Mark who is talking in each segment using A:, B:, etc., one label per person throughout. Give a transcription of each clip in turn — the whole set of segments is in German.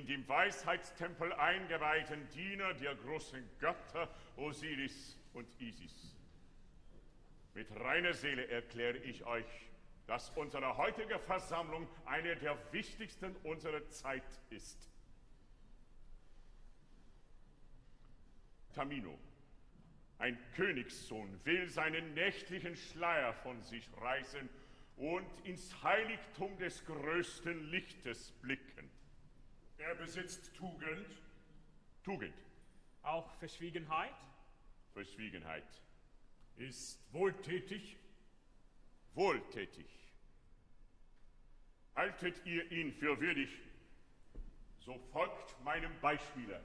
A: in dem Weisheitstempel eingeweihten Diener der großen Götter Osiris und Isis. Mit reiner Seele erkläre ich euch, dass unsere heutige Versammlung eine der wichtigsten unserer Zeit ist. Tamino, ein Königssohn, will seinen nächtlichen Schleier von sich reißen und ins Heiligtum des größten Lichtes blicken.
B: Er besitzt Tugend.
A: Tugend.
C: Auch Verschwiegenheit?
A: Verschwiegenheit.
B: Ist wohltätig.
A: Wohltätig. Haltet ihr ihn für würdig, so folgt meinem Beispiele.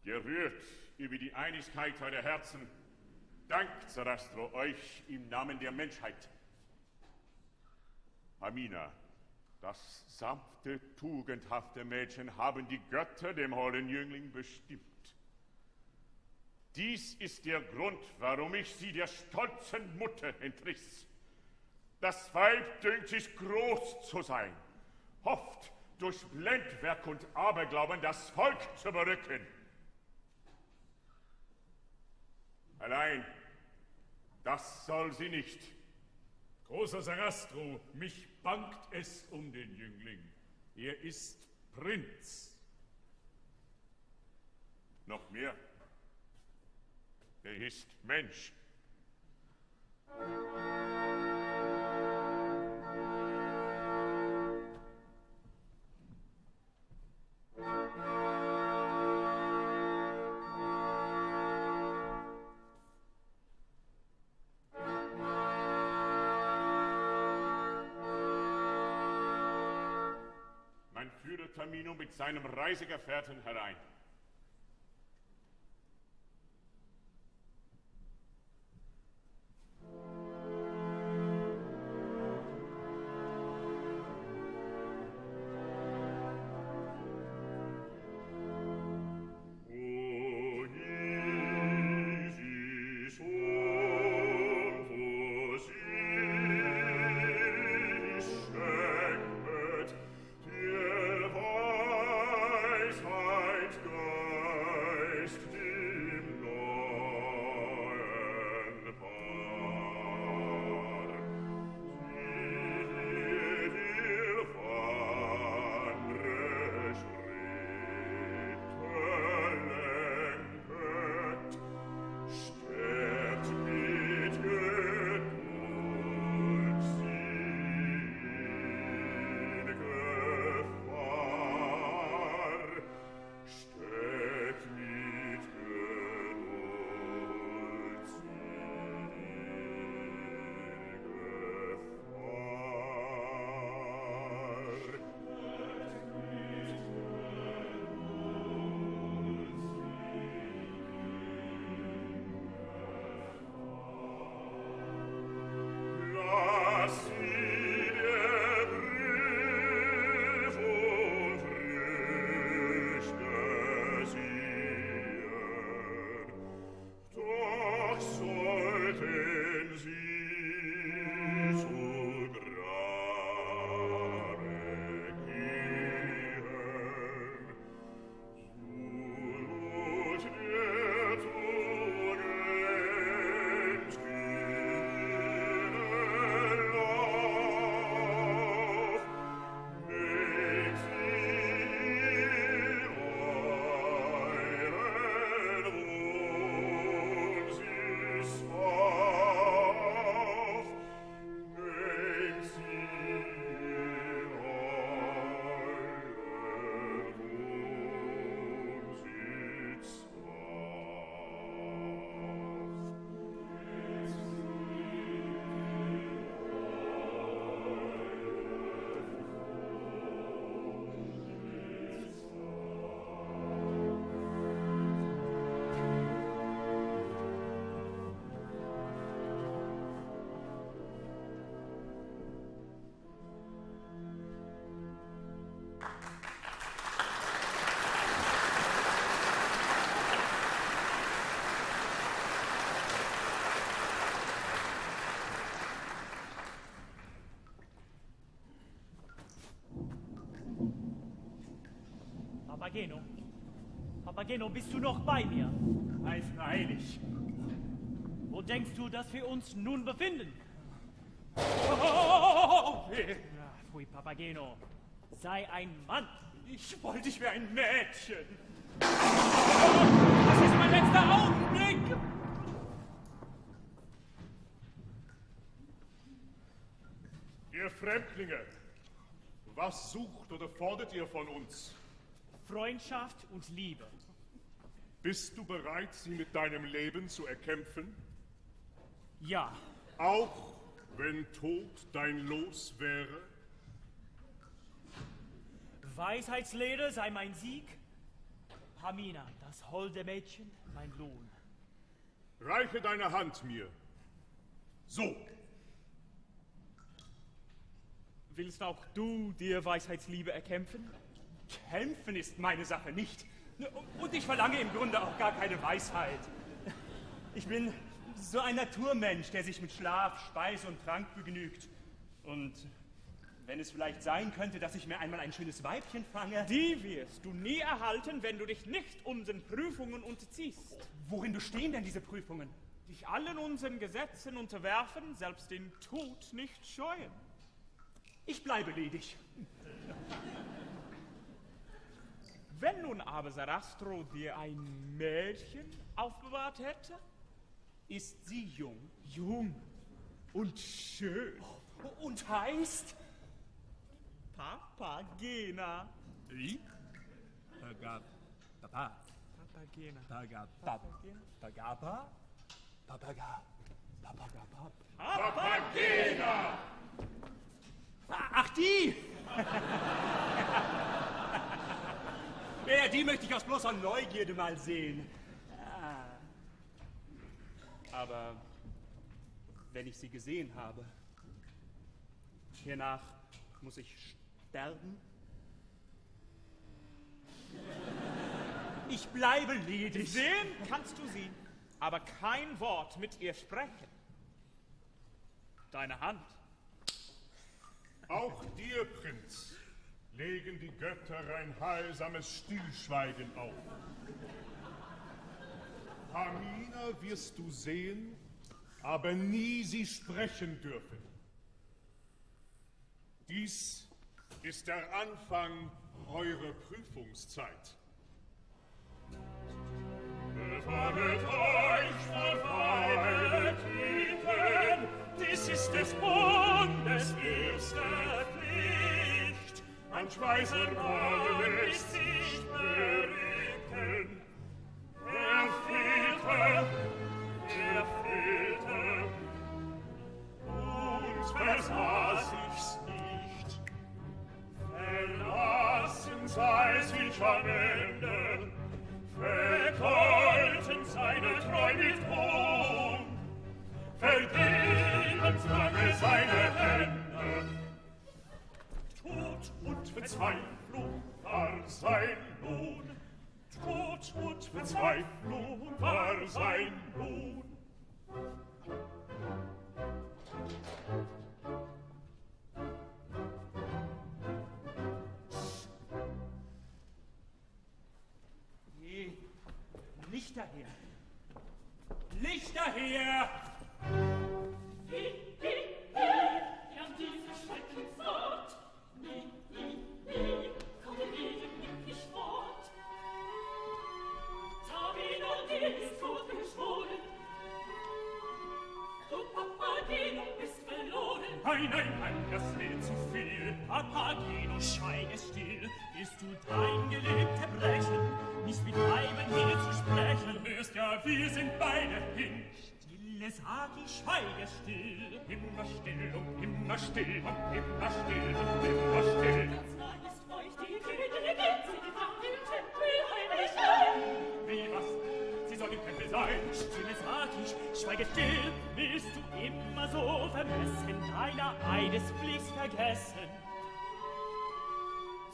A: Gerührt über die Einigkeit eurer Herzen, dankt Sarastro euch im Namen der Menschheit. Amina, das sanfte, tugendhafte Mädchen haben die Götter dem holden Jüngling bestimmt. Dies ist der Grund, warum ich sie der stolzen Mutter entriss. Das Weib dünkt sich groß zu sein, hofft durch Blendwerk und Aberglauben das Volk zu berücken. Allein, das soll sie nicht.
B: Großer Sarastro, mich bangt es um den Jüngling. Er ist Prinz.
A: Noch mehr. Er ist Mensch. Tamino mit seinem Reisegefährten herein.
D: Go
C: Papageno? Papageno, bist du noch bei mir?
B: Ei, freilich.
C: Wo denkst du, dass wir uns nun befinden?
B: Oh,
C: Ja, pfui, Papageno. Sei ein Mann.
B: ich wollte, ich wäre ein Mädchen.
C: Das ist mein letzter Augenblick!
A: Ihr Fremdlinge, was sucht oder fordert ihr von uns?
C: Freundschaft und Liebe.
A: Bist du bereit, sie mit deinem Leben zu erkämpfen?
C: Ja,
A: Auch wenn Tod dein Los wäre?
C: Weisheitslehre sei mein Sieg. Pamina, das holde Mädchen, mein Lohn.
A: Reiche deine Hand mir. So.
C: Willst auch du dir Weisheitsliebe erkämpfen?
B: Kämpfen ist meine Sache nicht. Und ich verlange im Grunde auch gar keine Weisheit. Ich bin so ein Naturmensch, der sich mit Schlaf, Speise und Trank begnügt. Und wenn es vielleicht sein könnte, dass ich mir einmal ein schönes Weibchen fange...
C: Die wirst du nie erhalten, wenn du dich nicht unseren Prüfungen unterziehst.
B: Worin bestehen denn diese Prüfungen?
C: Dich allen unseren Gesetzen unterwerfen, selbst den Tod nicht scheuen.
B: Ich bleibe ledig.
C: Wenn nun aber Sarastro dir ein Mädchen aufbewahrt hätte?
B: Ist sie jung?
C: Jung und schön.
B: Und heißt?
C: Papagena.
B: Wie? Papa.
C: Papagena.
B: Pagapa? Papaga. Papagapa.
A: Papagena!
B: Ach, die! Ja, die möchte ich aus bloßer Neugierde mal sehen. Aber wenn ich sie gesehen habe, hiernach muss ich sterben? Ich bleibe ledig.
C: Sehen kannst du sie, aber kein Wort mit ihr sprechen. Deine Hand.
A: Auch dir, Prinz, legen die Götter ein heilsames Stillschweigen auf. Pamina wirst du sehen, aber nie sie sprechen dürfen. Dies ist der Anfang eurer Prüfungszeit.
D: Befanget euch, verfeindet Titen, dies ist des Bundes erste Pflicht. Ein Schweißer wolle ist sich berückten. Er fehlte, uns versah sich's nicht. Verlassen sei sich am Ende, vergolten seine Treu mit Ruhm, vergebens lange seine Hände. Tod und Verzweiflung war sein Lohn, Tod und Verzweiflung war sein Lohn.
B: Licht daher! Licht daher!
D: Herr, diese Schrecken fort! Nie, kommt der Leben nicht fort! Tamino, dir ist Tod geschworen! Du Papageno bist verloren!
B: Nein, das wäre zu viel!
C: Papageno, schweige still, bist du dein gelebter Brechen, nicht mit Weiben hier zu sprechen.
B: Hörst ja, wir sind beide hin!
C: Stille, sag ich, schweige still.
B: Immer still und immer still und immer still und immer still!
D: Ganz nah ist euch die Königin, sie macht im Tempel heimlich ein.
B: Wie, was? Sie soll im Tempel sein?
C: Stille, sag ich, schweige still, willst du immer so vermessen, deiner Eidespflicht vergessen?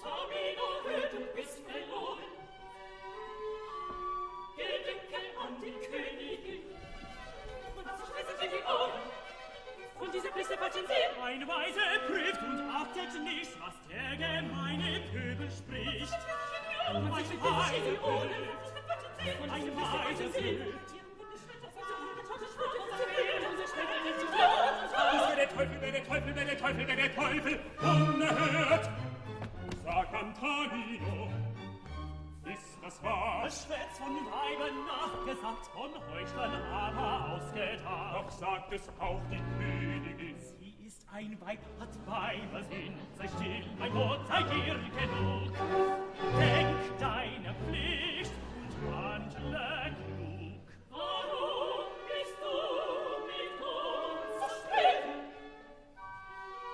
D: Tamino, hör, du bist verloren. Gedenke an die Königin. Und was ich weiß, sind die Ohren. Und diese Pflicht der falschen Sinn.
C: Eine Weise prüft und achtet nicht, was der gemeine Pöbel spricht.
B: Der Teufel, unerhört! Sag Antonino, ist das wahr?
C: Es wird von Weibern nachgesagt, von Heuchlern aber ausgetan.
B: Doch sagt es auch die Königin.
C: Sie ist ein Weib, hat Weibersinn. Sei still, mein Gott, sei dir genug. Denk deine Pflicht und handle klug.
D: Warum bist du mit uns so spät?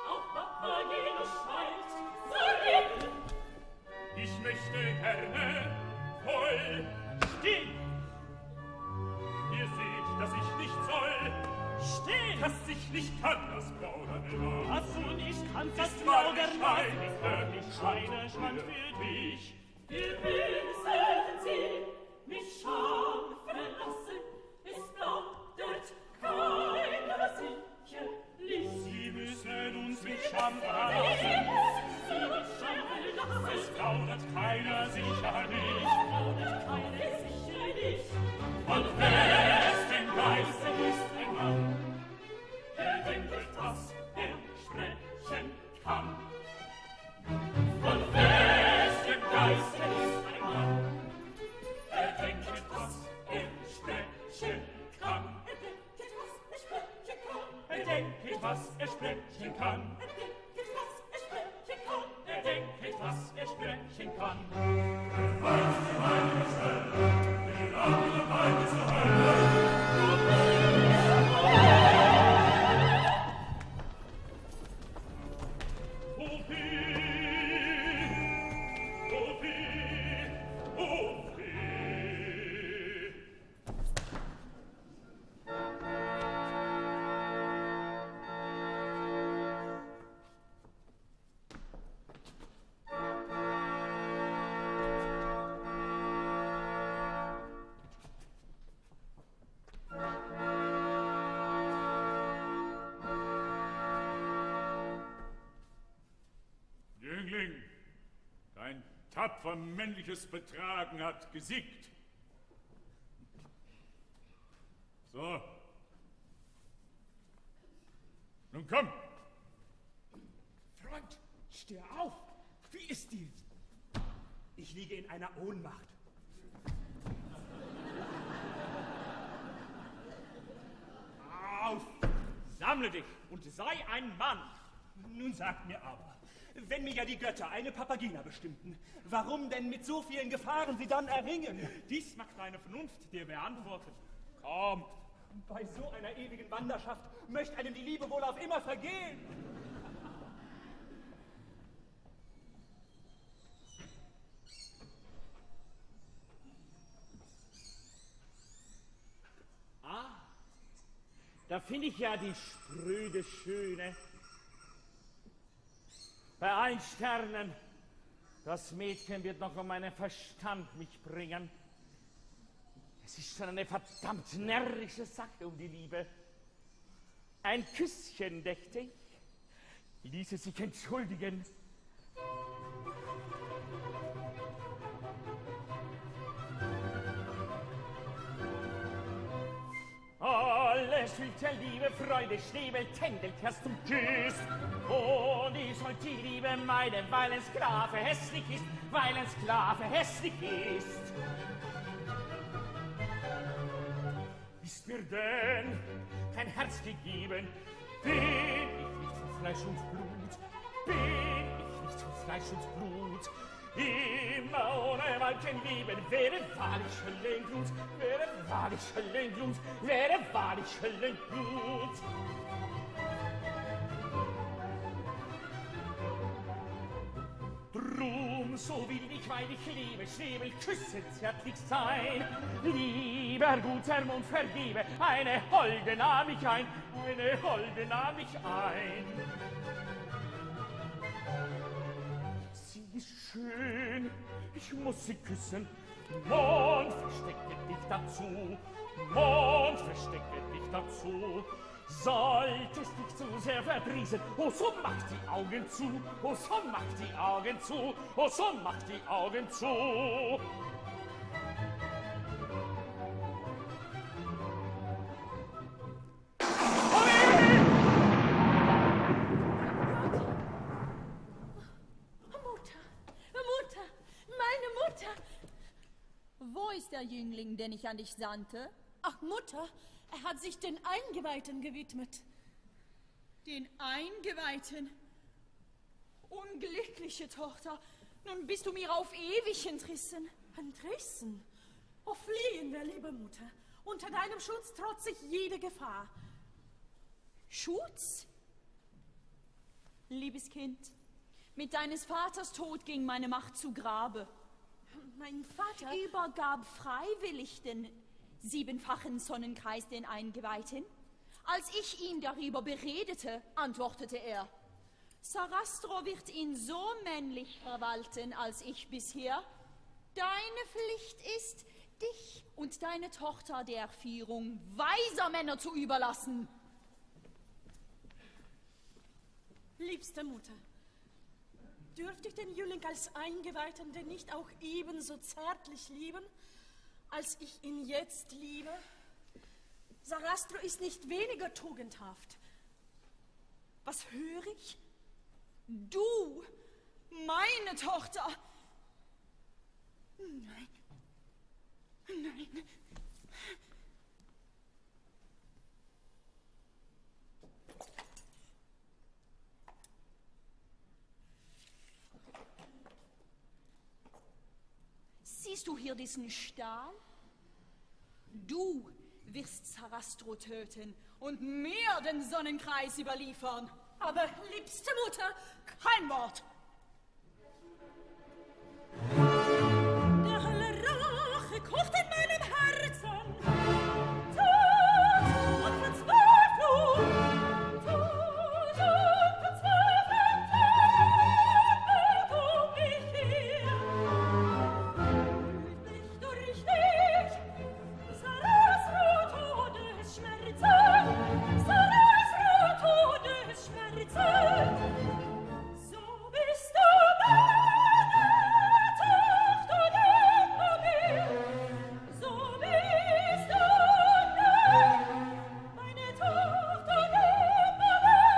D: Auch Papageno schweigt, so reden.
B: Ich möchte gerne voll
C: Still,
B: Ihr seht, dass ich nicht soll,
C: still!
B: dass ich nicht kann, das Plaudern
C: Was du nicht kannst, das
B: ist meine
C: Plaudern
B: Scheine
C: ist
B: für
C: wirklich keine Schand für dich.
D: Wir büßen sie, mit Scham verlassen, es plaudert keiner sicherlich.
B: Sie müssen uns mit Scham verlassen, es plaudert keiner sicherlich. Und wer ist denn Geiste, ist ein Mann, der denkt, was er sprechen kann. Und wer ist denn Geiste, ist ein Mann, der denkt, was er sprechen kann. Er denkt, was er sprechen kann. Er denkt, was er sprechen kann. Jüngling, dein tapfer männliches Betragen hat gesiegt. So. Nun komm. Freund, steh auf! Wie ist dir? Ich liege in einer Ohnmacht. Auf!
C: Sammle dich und sei ein Mann.
B: Nun sagt mir aber, wenn mir ja die Götter eine Papagina bestimmten, warum denn mit so vielen Gefahren sie dann erringen?
C: Dies mag deine Vernunft dir beantworten. Komm,
B: Bei so einer ewigen Wanderschaft möchte einem die Liebe wohl auf immer vergehen.
C: da finde ich ja die spröde Schöne. Bei allen Sternen, das Mädchen wird noch um meinen Verstand mich bringen. Es ist schon eine verdammt närrische Sache um die Liebe. Ein Küsschen, dächte ich, ließe sich entschuldigen. Alles fühlt der Liebe, Freude, Schwebel, tändelt erst zum Küss. Und ich soll die Liebe meiden, weil ein Sklave hässlich ist, weil ein Sklave hässlich ist. Ist mir denn kein Herz gegeben, bin ich nicht von Fleisch und Blut, bin ich nicht von Fleisch und Blut. Immer ohne Weibchen lieben, wäre wahrlich Höllenglut, wäre wahrlich Höllenglut, wäre wahrlich Höllenglut. Drum, so will ich, weil ich liebe, Schwebel, küssen, zärtlich sein. Lieber guter Mund, vergebe, eine Holde nahm ich ein, eine Holde nahm ich ein. Sie ist schön, ich muss sie küssen. Mond, verstecke dich dazu, Mond, verstecke dich dazu. solltest dich zu sehr verdrießen, oh, so mach die Augen zu, oh, so mach die Augen zu, oh, so mach die Augen zu.
E: Wo ist der Jüngling, den ich an dich sandte?
F: Ach, Mutter, er hat sich den Eingeweihten gewidmet.
E: Den Eingeweihten? Unglückliche Tochter, nun bist du mir auf ewig entrissen.
F: Entrissen? Oh, fliehen wir, liebe Mutter. Unter deinem Schutz trotze ich jede Gefahr.
E: Schutz? Liebes Kind, mit deines Vaters Tod ging meine Macht zu Grabe.
F: Mein Vater
E: übergab freiwillig den 7-fachen Sonnenkreis den Eingeweihten. Als ich ihn darüber beredete, antwortete er, Sarastro wird ihn so männlich verwalten als ich bisher. Deine Pflicht ist, dich und deine Tochter der Führung weiser Männer zu überlassen.
F: Liebste Mutter, dürfte ich den Jüngling als Eingeweihten denn nicht auch ebenso zärtlich lieben, als ich ihn jetzt liebe? Sarastro ist nicht weniger tugendhaft. Was höre ich?
E: Du, meine Tochter!
F: Nein, nein.
E: Siehst du hier diesen Stahl? Du wirst Sarastro töten und mir den Sonnenkreis überliefern.
F: Aber, liebste Mutter, kein Wort.
D: Der helle Rache kocht in meinem Herzen. Tod und Verzweiflung. Tod und Verzweiflung. Tod mich hier. Nicht durch dich. Sarastro Todesschmerzen. Sarastro Todesschmerzen. So bist du meine Tochter, immer mehr. So bist du meine Tochter, immer mehr.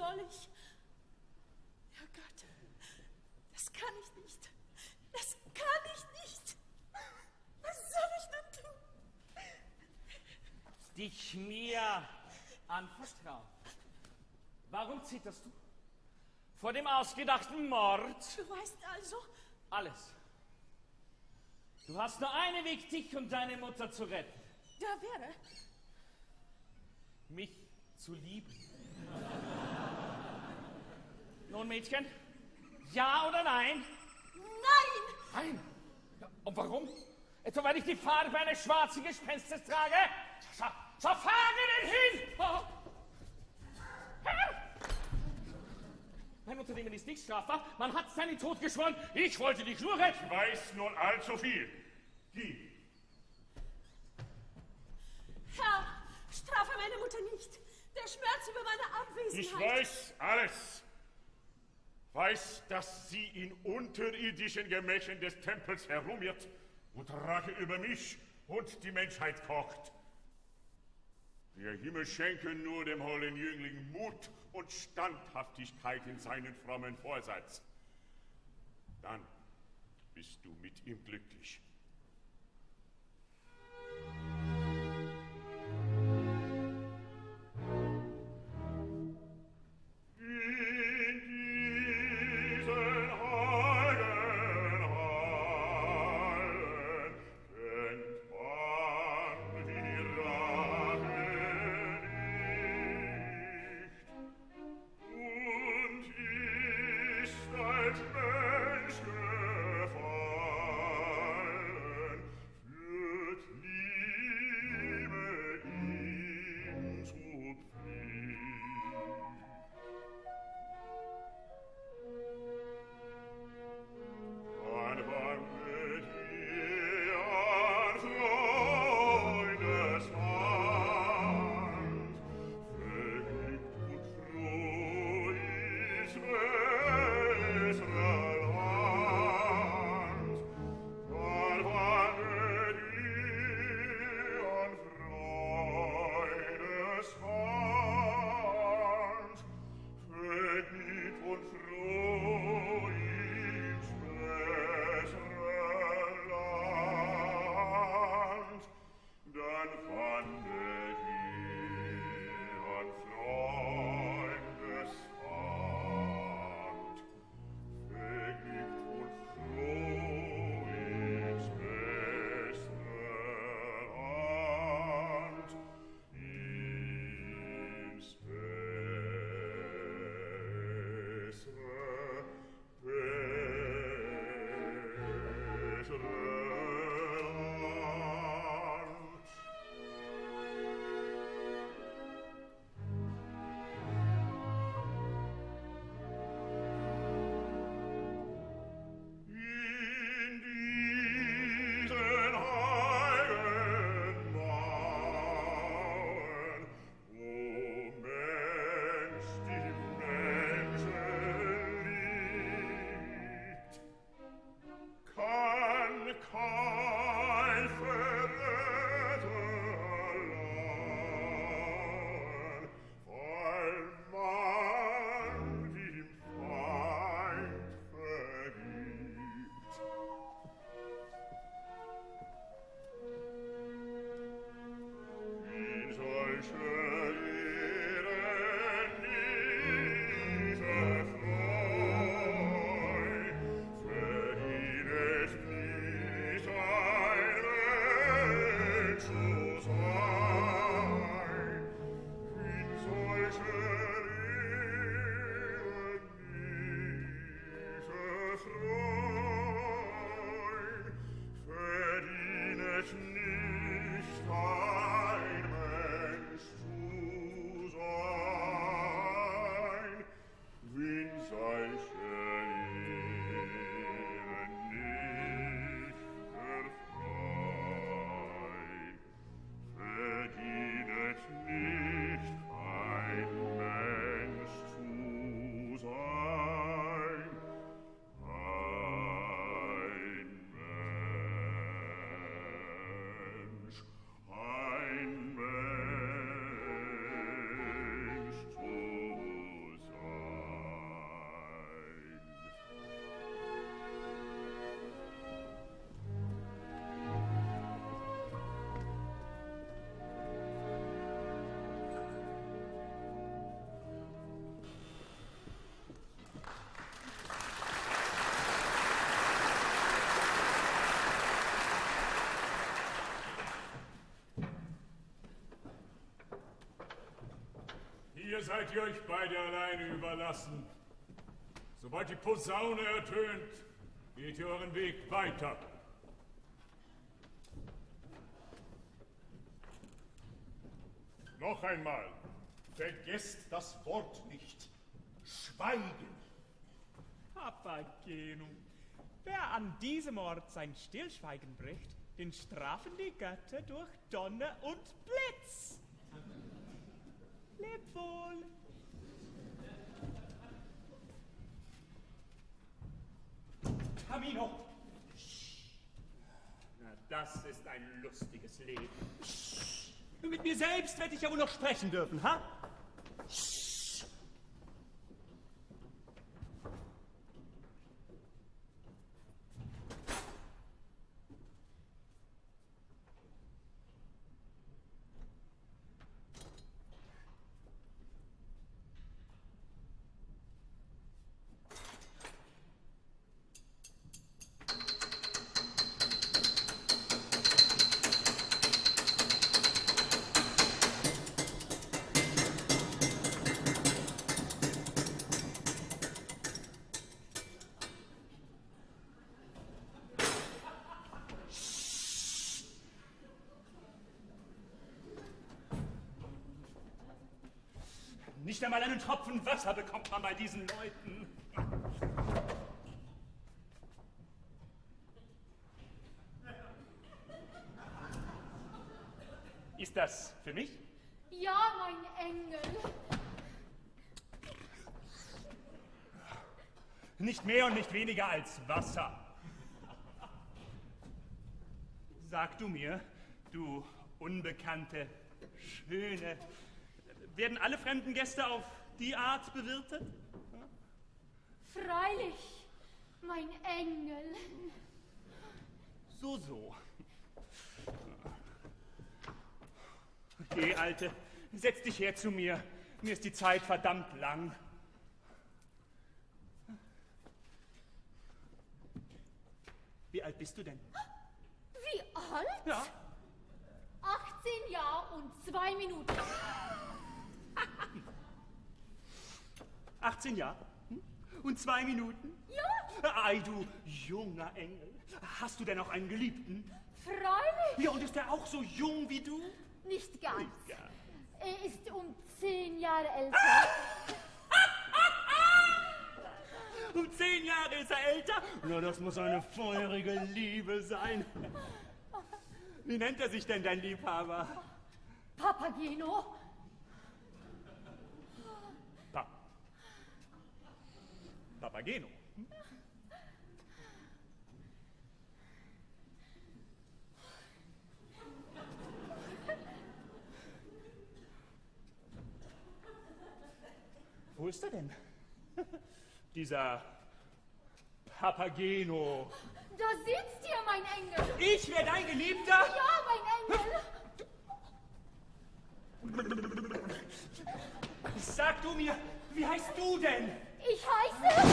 F: soll ich? Ja Gott, das kann ich nicht. Das kann ich nicht. Was soll ich nun tun?
C: Dich mir anvertrauen. Warum zitterst du? Vor dem ausgedachten Mord?
F: Du weißt also?
C: Alles. Du hast nur einen Weg, dich und deine Mutter zu retten.
F: Der wäre?
C: Mich zu lieben. Nun, Mädchen, ja oder nein?
F: Nein!
C: Nein? Ja, und warum? Etwa weil ich die Farbe eines schwarzen Gespenstes trage? So fahre denn hin! Oh. Mein Unternehmen ist nicht strafbar. Man hat seinen Tod geschworen. Ich wollte dich nur retten.
A: Ich weiß nun allzu viel. Geh.
F: Herr, strafe meine Mutter nicht. Der Schmerz über meine Abwesenheit.
A: Ich weiß alles. Weiß, dass sie in unterirdischen Gemächern des Tempels herumirrt und Rache über mich und die Menschheit kocht. Der Himmel schenke nur dem holden Jüngling Mut und Standhaftigkeit in seinen frommen Vorsatz. Dann bist du mit ihm glücklich. Mir seid ihr euch beide alleine überlassen. Sobald die Posaune ertönt, geht ihr euren Weg weiter. Noch einmal, vergesst das Wort nicht. Schweigen.
B: Papageno, wer an diesem Ort sein Stillschweigen bricht, den strafen die Götter durch Donner und Blitz. Leb wohl. Tamino! Na, das ist ein lustiges Leben. Mit mir selbst werde ich ja wohl noch sprechen dürfen, ha? Nicht einmal einen Tropfen Wasser bekommt man bei diesen Leuten. Ist das für mich?
G: Ja, mein Engel.
B: Nicht mehr und nicht weniger als Wasser. Sag du mir, du unbekannte, schöne, werden alle fremden Gäste auf die Art bewirtet?
G: Freilich, mein Engel.
B: So. Geh, Alte, setz dich her zu mir. Mir ist die Zeit verdammt lang. Wie alt bist du denn?
G: Wie alt?
B: Ja.
G: 18 Jahre und 2 Minuten.
B: 18 Jahre und 2 Minuten?
G: Ja.
B: Ei, du junger Engel. Hast du denn auch einen Geliebten?
G: Freilich.
B: Ja, und ist er auch so jung wie du?
G: Nicht ganz.
B: Nicht ganz.
G: Er ist um 10 Jahre älter.
B: Um 10 Jahre ist er älter? Na, das muss eine feurige Liebe sein. Wie nennt er sich denn, dein Liebhaber?
G: Papageno.
B: Papageno. Wo ist er denn? Dieser Papageno.
G: Da sitzt ihr, mein Engel.
B: Ich werde dein Geliebter?
G: Ja, mein Engel.
B: Sag du mir, wie heißt du denn?
G: Ich heiße...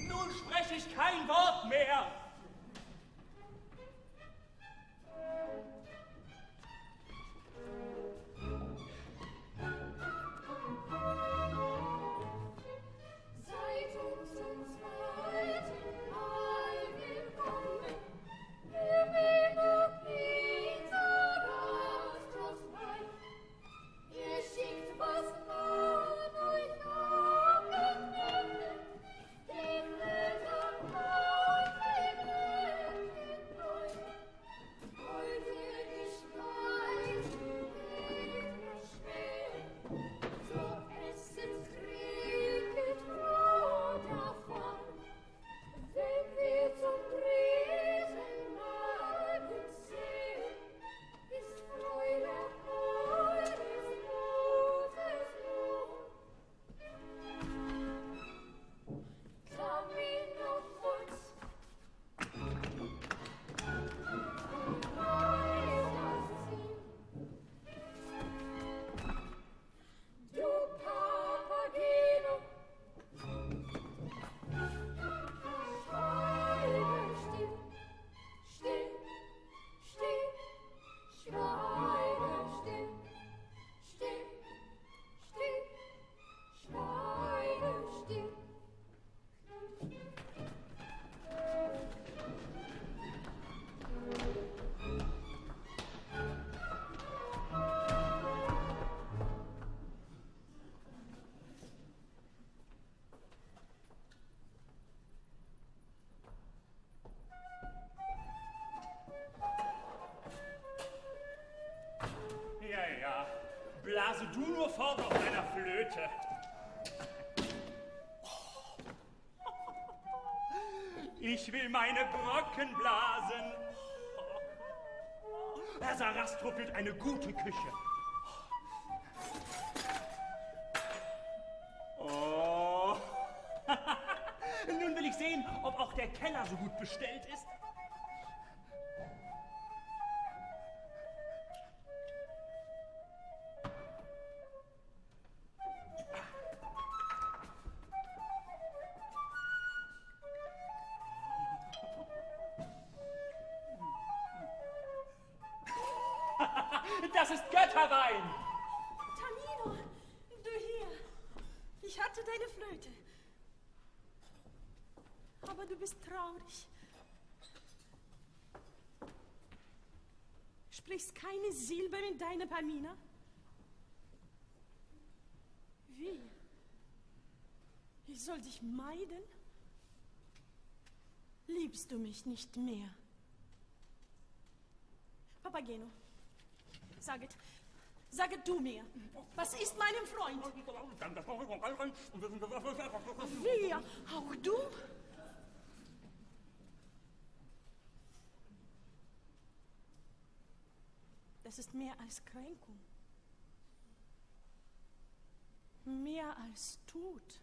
B: Nun spreche ich kein Wort mehr.
G: Seid uns zum zweiten Mal willkommen. Wir werden Pizza Rastros rein. Ihr schickt, was man euch abgenommen. Den Eltern Haus
B: sofort auf deiner Flöte. Ich will meine Brocken blasen. Herr Sarastro führt eine gute Küche. Oh. Nun will ich sehen, ob auch der Keller so gut bestellt ist. Das ist Götterwein!
F: Tamino, du hier. Ich hatte deine Flöte. Aber du bist traurig. Sprichst keine Silbe mit deiner Pamina? Wie? Ich soll dich meiden? Liebst du mich nicht mehr? Papageno, saget du mir, was ist meinem Freund? Wie, auch du? Das ist mehr als Kränkung. Mehr als Tod.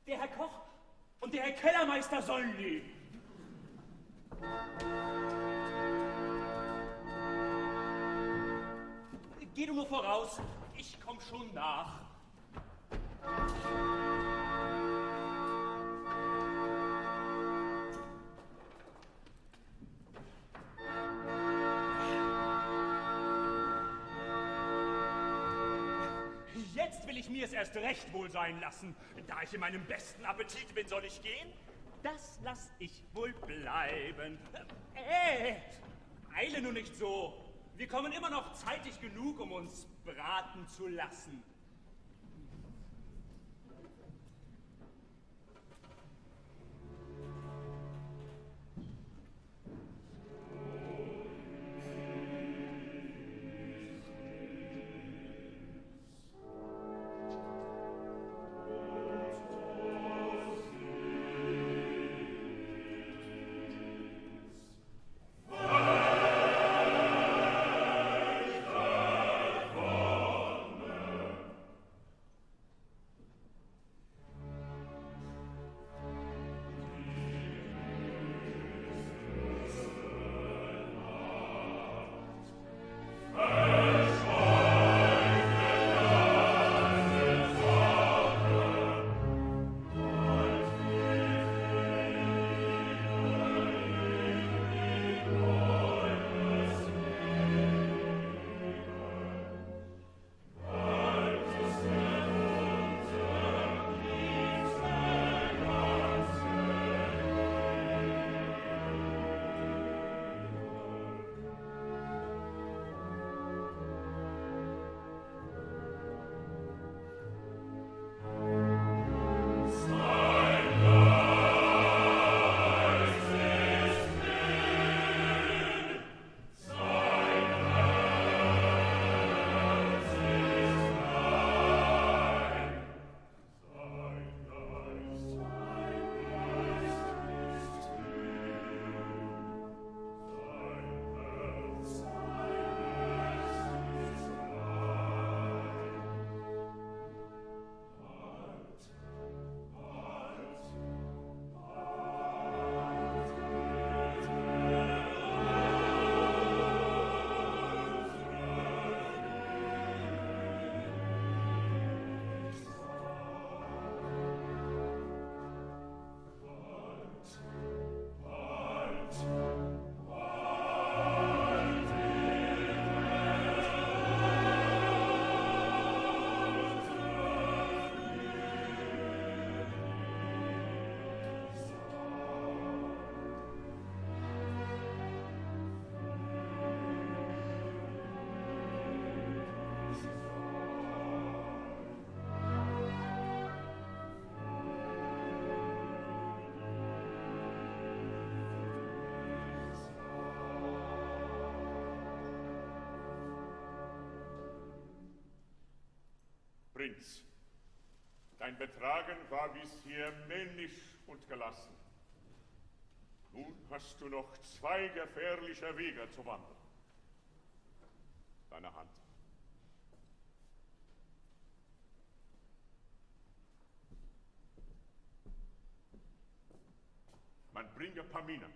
B: Der Herr Koch und der Herr Kellermeister sollen leben. Geh du nur voraus, ich komm schon nach. Jetzt will ich mir es erst recht wohl sein lassen. Da ich in meinem besten Appetit bin, soll ich gehen? Das lass ich wohl bleiben. Eile nur nicht so. Wir kommen immer noch zeitig genug, um uns braten zu lassen.
A: Prinz, dein Betragen war bisher männisch und gelassen. Nun hast du noch 2 gefährliche Wege zu wandern. Deine Hand. Man bringe Pamina.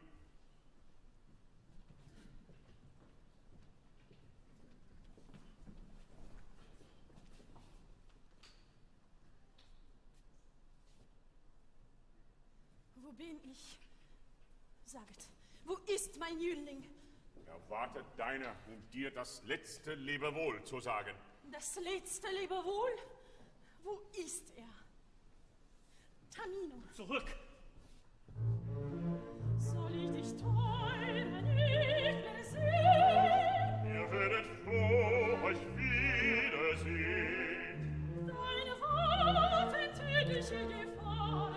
F: Wo bin ich? Saget, wo ist mein Jüngling?
A: Er wartet deiner, um dir das letzte Lebewohl zu sagen.
F: Das letzte Lebewohl? Wo ist er? Tamino.
B: Zurück!
F: Soll ich dich träumen, nicht mehr sehen?
A: Ihr werdet froh euch wiedersehen.
F: Deine Worte tödliche Gefahren.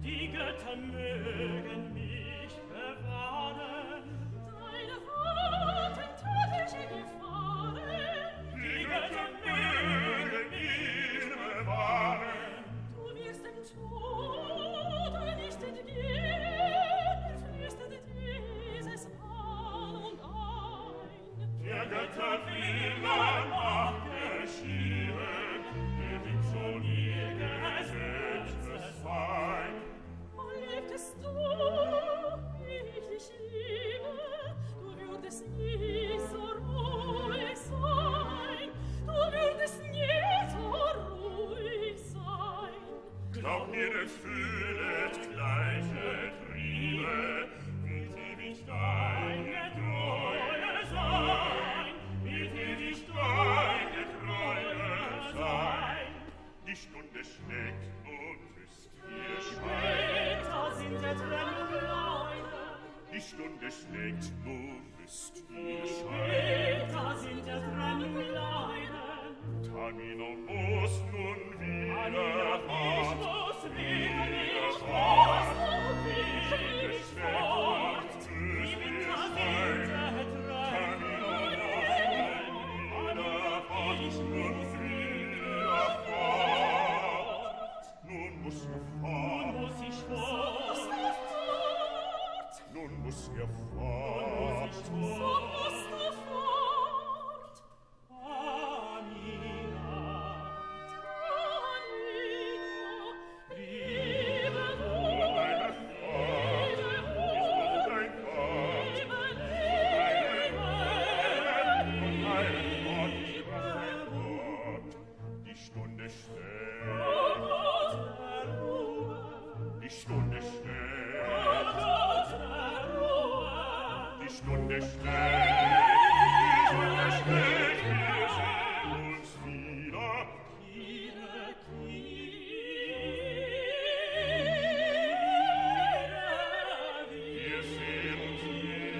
C: Die Götter mögen mich bewahren.
F: Deine Worte tödliche Gefahren.
A: Die Götter mögen mich bewahren.
F: Du wirst dem Tode nicht entgehen, flüstert dieses an und ein.
A: Der Götter Wille macht geschehen, der Ding so nie gesetztes war. Glaubt mir, erfüllet gleiche Triebe, wird ewig deine Treue sein, wird ewig deine Treue sein. Die Stunde schlägt und ist ihr Schein.
D: Da sind der Trennung Leine.
A: Die Stunde schlägt, nun ist ihr Schein.
D: Da sind der Trennung Leine.
A: Tamino muss nun wieder
D: Ich
A: fort.
D: muss wieder
A: fort.
D: ich fort. Ich bin da sind der Trennung Leine. Ich muss
A: wieder fort. Nun muss er fort.
D: Nun muss ich fort.
A: Nun muss er fort.
D: So muss er fort.
A: Die Stunde schlägt. Die Stunde schlägt. Die Stunde schlägt. Wir sehen uns wieder. Wir sehen uns wieder. Wir sehen uns wieder.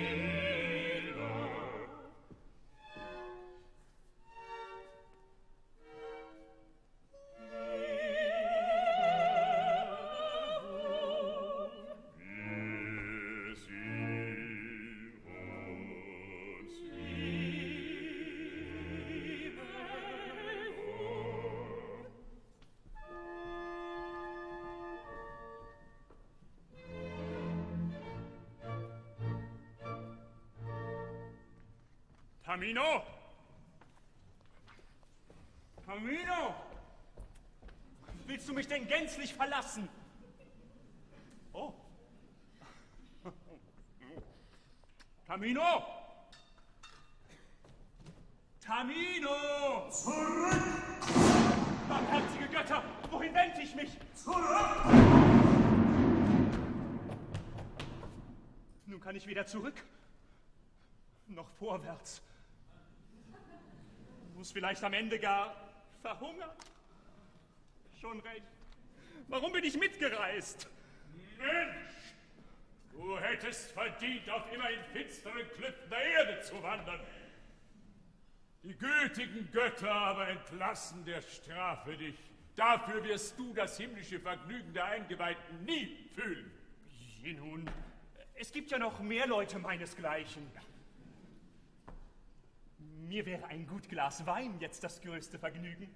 B: Tamino! Tamino! Willst du mich denn gänzlich verlassen? Oh. Tamino! Tamino! Zurück! Barmherzige Götter, wohin wende ich mich? Zurück! Nun kann ich weder zurück, noch vorwärts. Muss vielleicht am Ende gar verhungern. Schon recht. Warum bin ich mitgereist?
A: Mensch, du hättest verdient, auf immer in finsteren Klüften der Erde zu wandern. Die gütigen Götter aber entlassen der Strafe dich. Dafür wirst du das himmlische Vergnügen der Eingeweihten nie fühlen.
B: Je nun, es gibt ja noch mehr Leute meinesgleichen. Mir wäre ein gut Glas Wein jetzt das größte Vergnügen.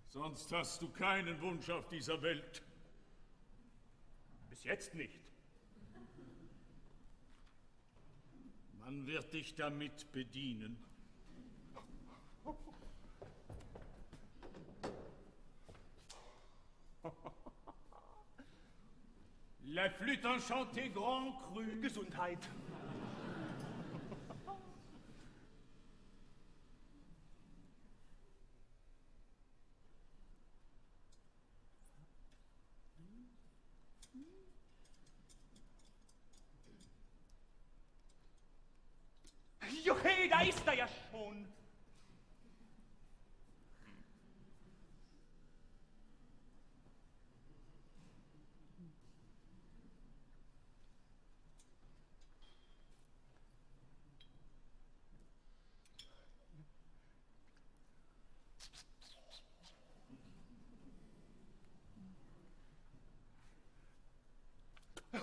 A: Sonst hast du keinen Wunsch auf dieser Welt.
B: Bis jetzt nicht.
A: Man wird dich damit bedienen. La flûte enchantée grand cru.
B: Gesundheit. Juchhe, da ist er ja schon.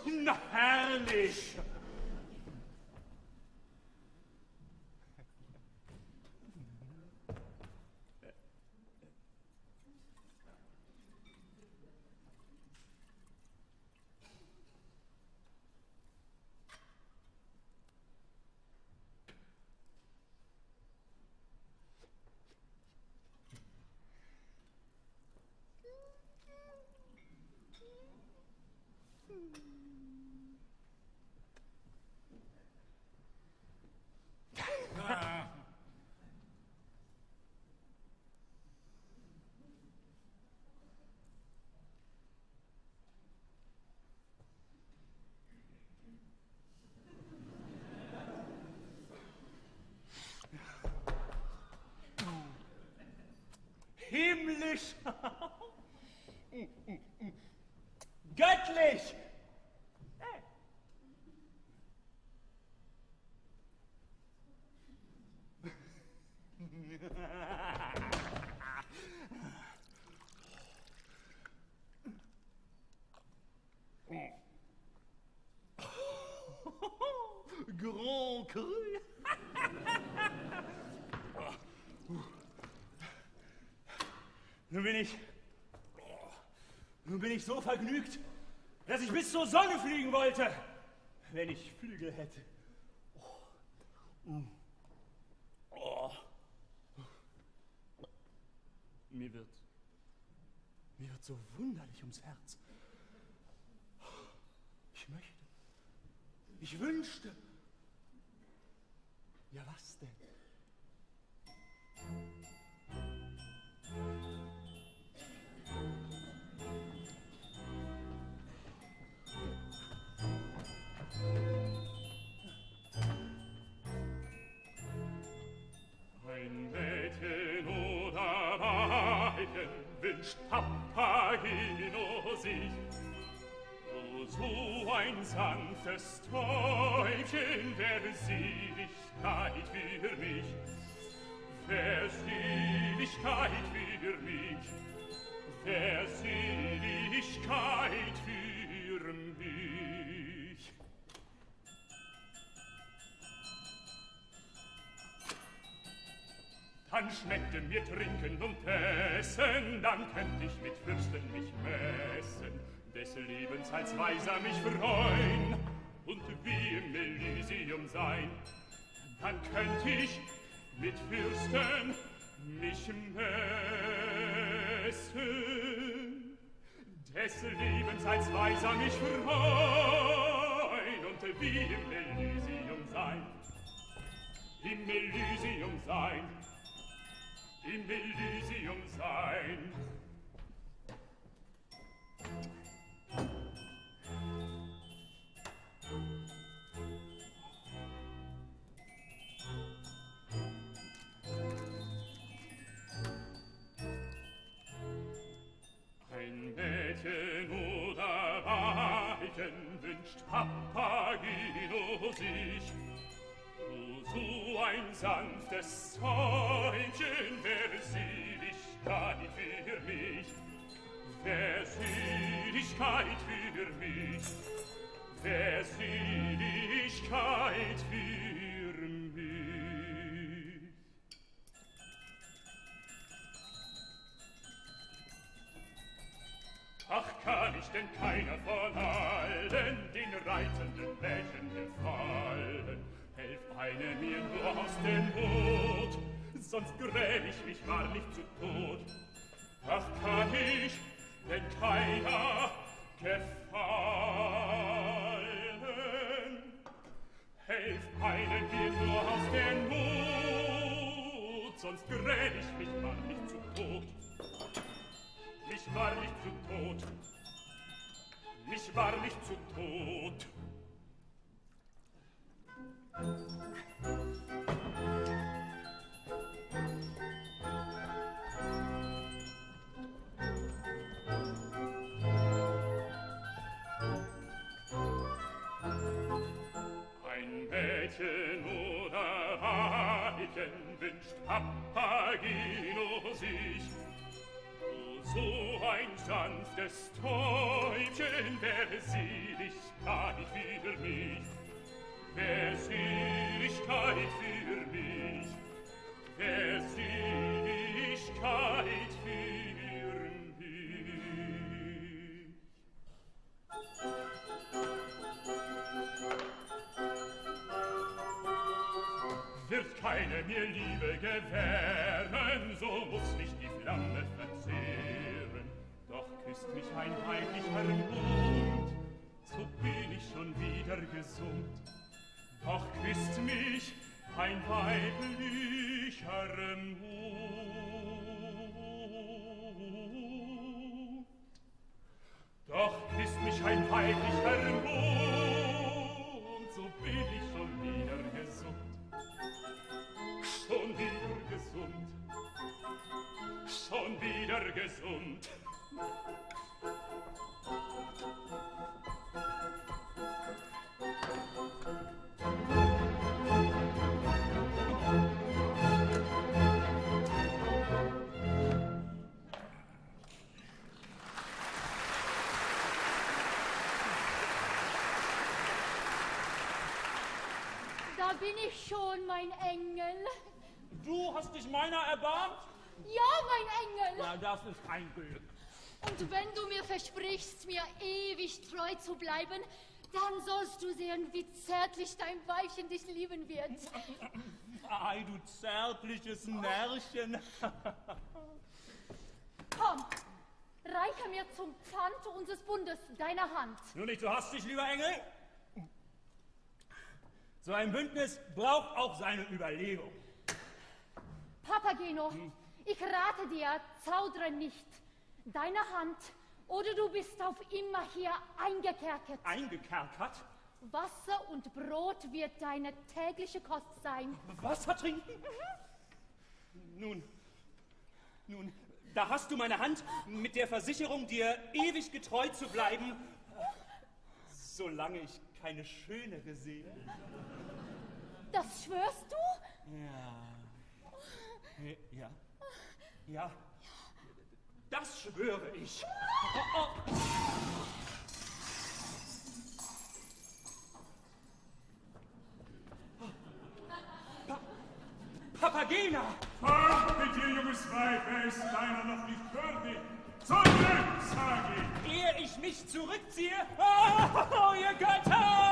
B: Na, herrlich! göttlich! Göttlich! Grand Cru. Nun bin ich so vergnügt, dass ich bis zur Sonne fliegen wollte, wenn ich Flügel hätte. Mir wird so wunderlich ums Herz. Ich wünschte. Ja, was denn?
C: Ein Mädchen oder Weibchen wünscht Papageno sich. So ein sanftes Täubchen, wäre Seligkeit für mich, wär Seligkeit für mich, wär Seligkeit für mich. Dann schmeckte mir Trinken und Essen, dann könnt ich mit Fürsten mich messen, des Lebens als Weiser mich freuen und wie im Elysium sein. Dann könnt ich mit Fürsten mich messen, des Lebens als Weiser mich freuen und wie im Elysium sein. Im Elysium sein. Im Elysium sein. Ein Mädchen oder Weibchen wünscht Papageno sich. So ein sanftes Zäumchen wäre Seligkeit für mich, wär Seligkeit für mich, wär Seligkeit für mich. Ach, kann ich denn keiner von allen den reitenden Mädchen gefallen? Helf eine mir nur aus der Not, sonst gräb ich mich wahrlich zu Tod. Ach, kann ich denn keiner gefallen? Helf eine mir nur aus der Not, sonst gräb ich mich wahrlich zu Tod. Mich wahrlich zu Tod. Mich wahrlich zu Tod. Ein Mädchen oder Weibchen wünscht Papageno sich. So ein sanftes Täubchen wäre Seligkeit für mich, wär Seligkeit für mich, wär Seligkeit für mich. Wird keine mir Liebe gewähren, so muss mich die Flamme verzehren. Doch küsst mich ein weiblicher Mund, so bin ich schon wieder gesund. Doch küsst mich ein weiblicher Mund. Doch küsst mich ein weiblicher Mund, so bin ich schon wieder gesund. Schon wieder gesund. Schon wieder gesund.
G: Da bin ich schon, mein Engel.
B: Du hast dich meiner erbarmt?
G: Ja, mein Engel.
B: Na, das ist ein Glück.
G: Und wenn du mir versprichst, mir ewig treu zu bleiben, dann sollst du sehen, wie zärtlich dein Weibchen dich lieben wird.
B: Ei, du zärtliches Närrchen.
G: Komm, reiche mir zum Pfand unseres Bundes deine Hand.
B: Nur nicht so hastig, lieber Engel. So ein Bündnis braucht auch seine Überlegung.
G: Papageno, ich rate dir, zaudere nicht. Deine Hand, oder du bist auf immer hier eingekerkert.
B: Eingekerkert?
G: Wasser und Brot wird deine tägliche Kost sein.
B: Wasser trinken? Nun, da hast du meine Hand mit der Versicherung, dir ewig getreu zu bleiben, solange ich keine schönere sehe.
G: Das schwörst du?
B: Ja, das schwöre ich. Papagena!
A: Fort mit dir, junges Weib, er ist deiner noch nicht würdig. Zurück, sag ich!
B: Ehe ich mich zurückziehe, oh, ihr Götter!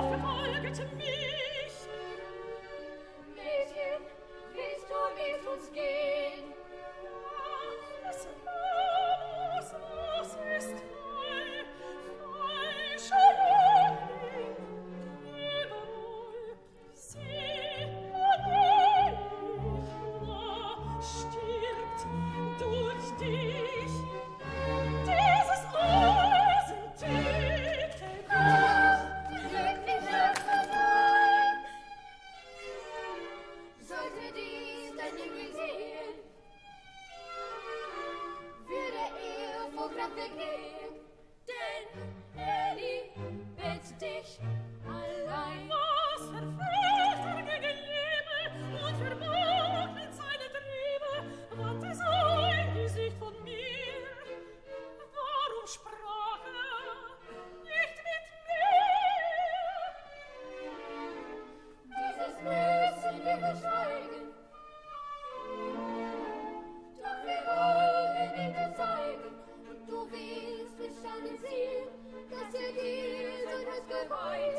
D: Verfolget mich
G: gehen, denn er liebt dich allein.
D: Was verfehlt er gegen Liebe und vermagnet seine Triebe, wandte sein Gesicht von mir. Warum sprach er nicht mit mir?
G: Dieses müssen wir verschweigen, doch wir wollen ihm das zeigen, und du willst mich an ihn sehen, dass er dir sein Herz geweiht.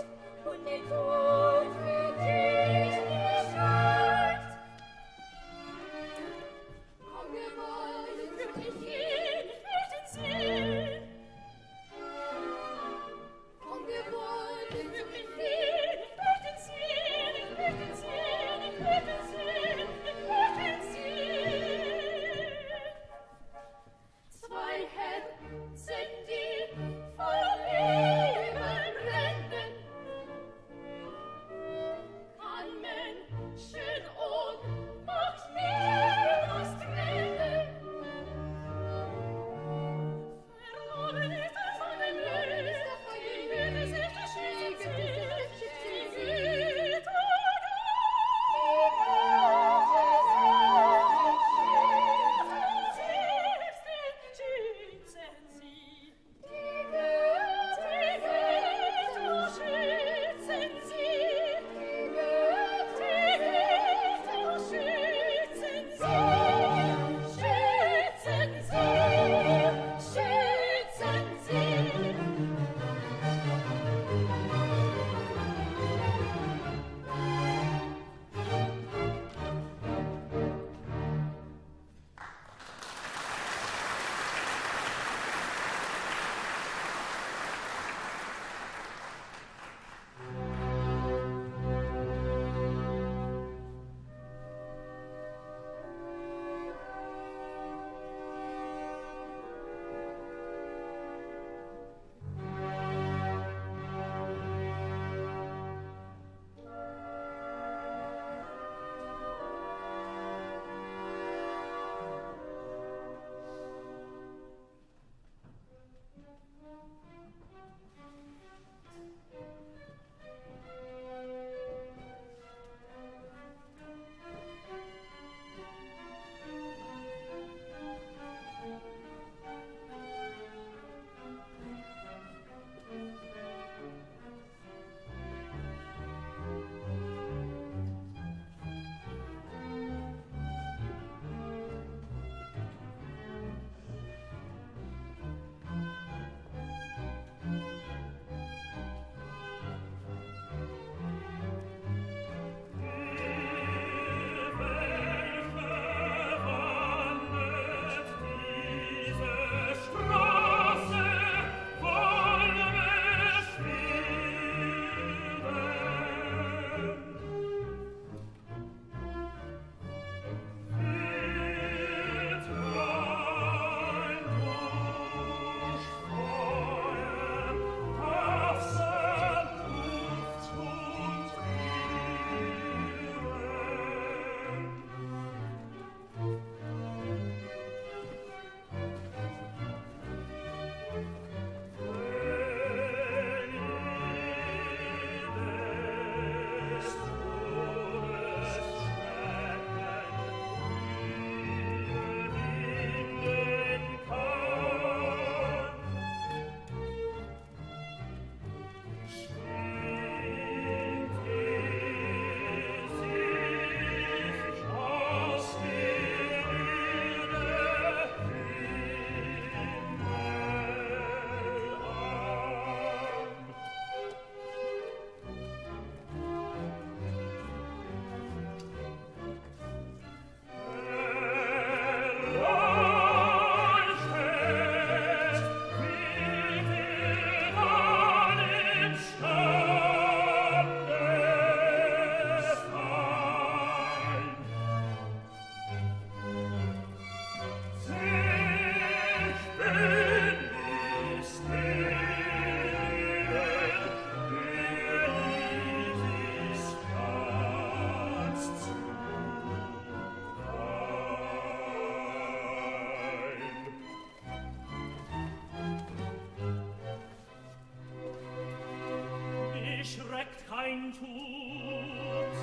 C: ein tut,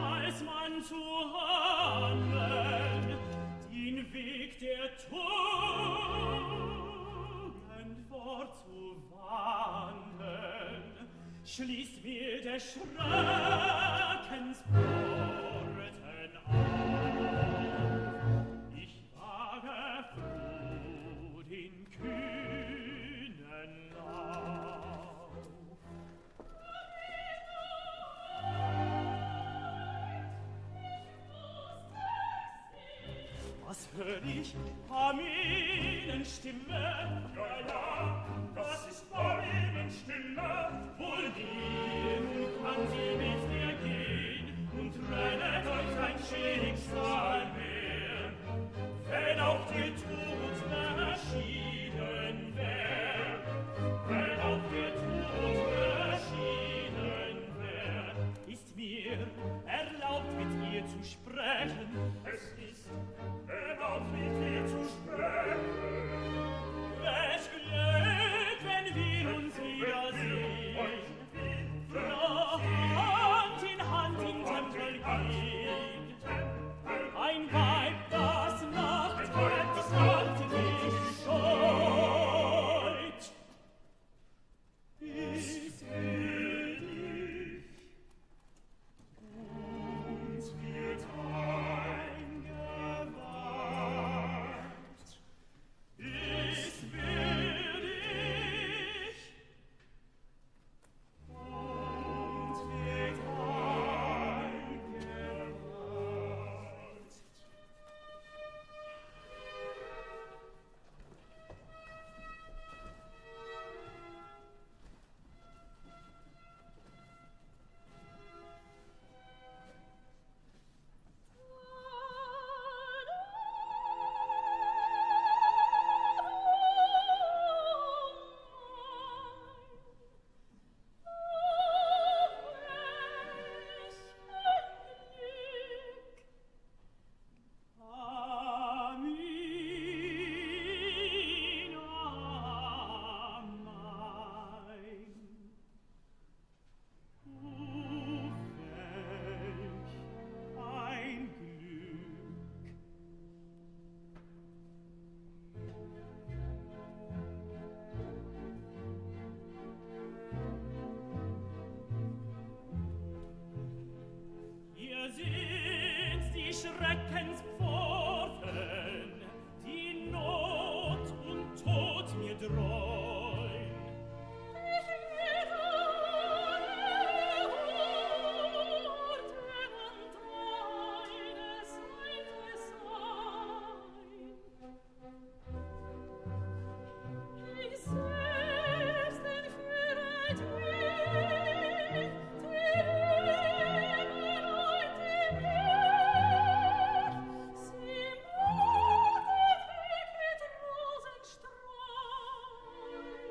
C: als man zu handeln, den Weg der Tugend fortzuwandeln, schließt mir der Schreckenspforten auf. Ich wage froh den kühnen Lauf. Was hör ich? Armenenstimme. Ja, ja, das ist Armenenstimme. Wohl gehen kann sie mit dir gehen und rennet euch ein Schicksal mehr. Wenn auch dir Tod erschienen wär, wenn auch dir Tod erschienen wär, ist mir erlaubt mit ihr zu sprechen. Es ist erlaubt mit ihr zu sprechen. Welch Glück, wenn wir uns wiedersehen, Hand in Hand im Tempel gehen. Ein Weib, das Nacht dich scheut, ist würdig und wird eingeweiht, ist würdig und wird eingeweiht. Ein Glück. Hier sind die Schreckenspforten, die Not und Tod mir dräuen.
D: Ich werde deine Seite sein. Ich selbst entführe dich, die Leben und die Welt. Sie macht dich mit Rosenstreuen.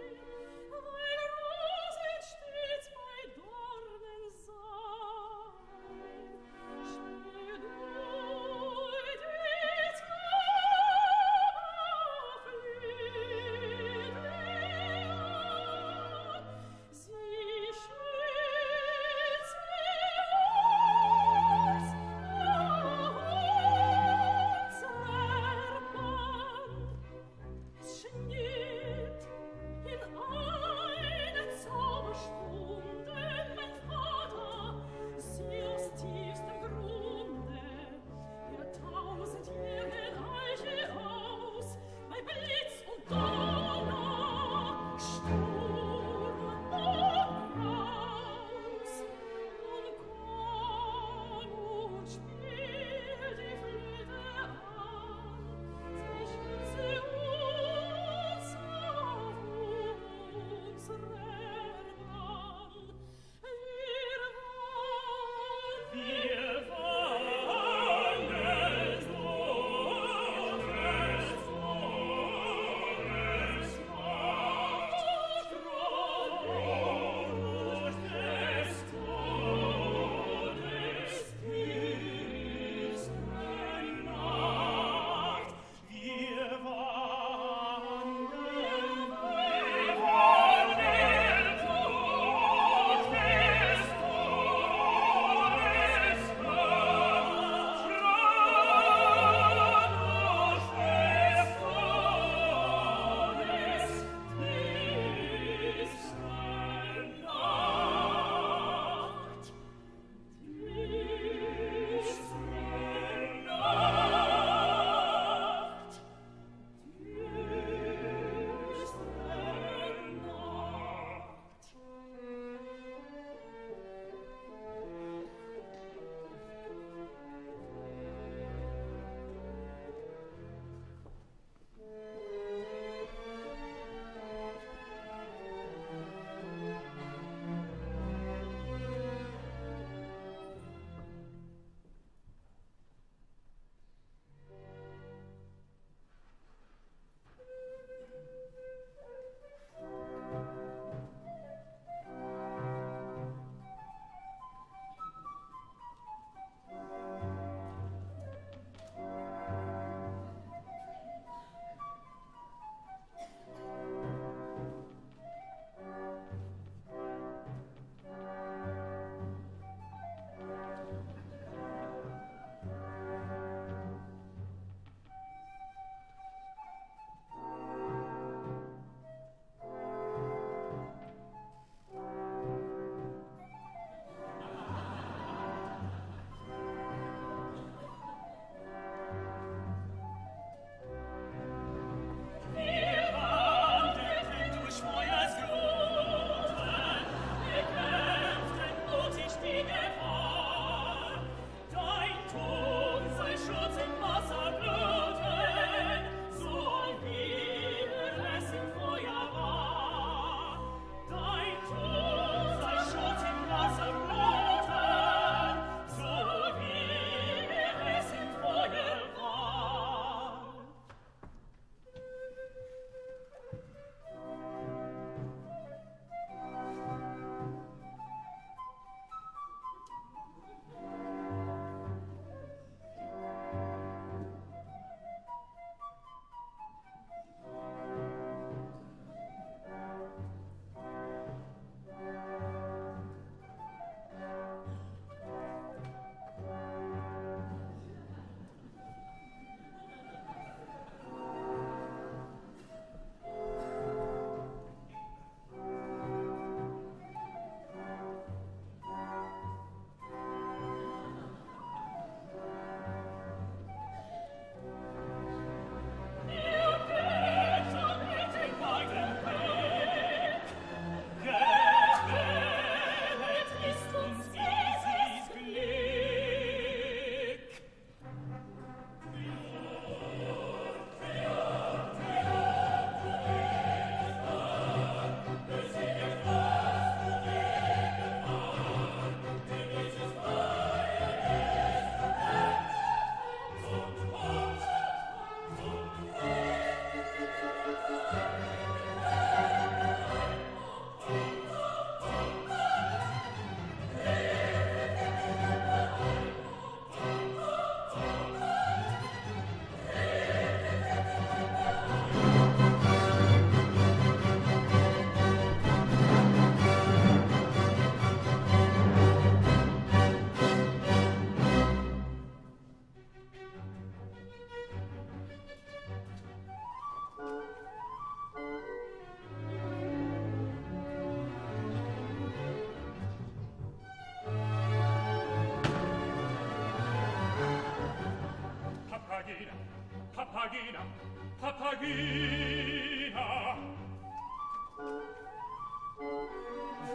C: Papagena.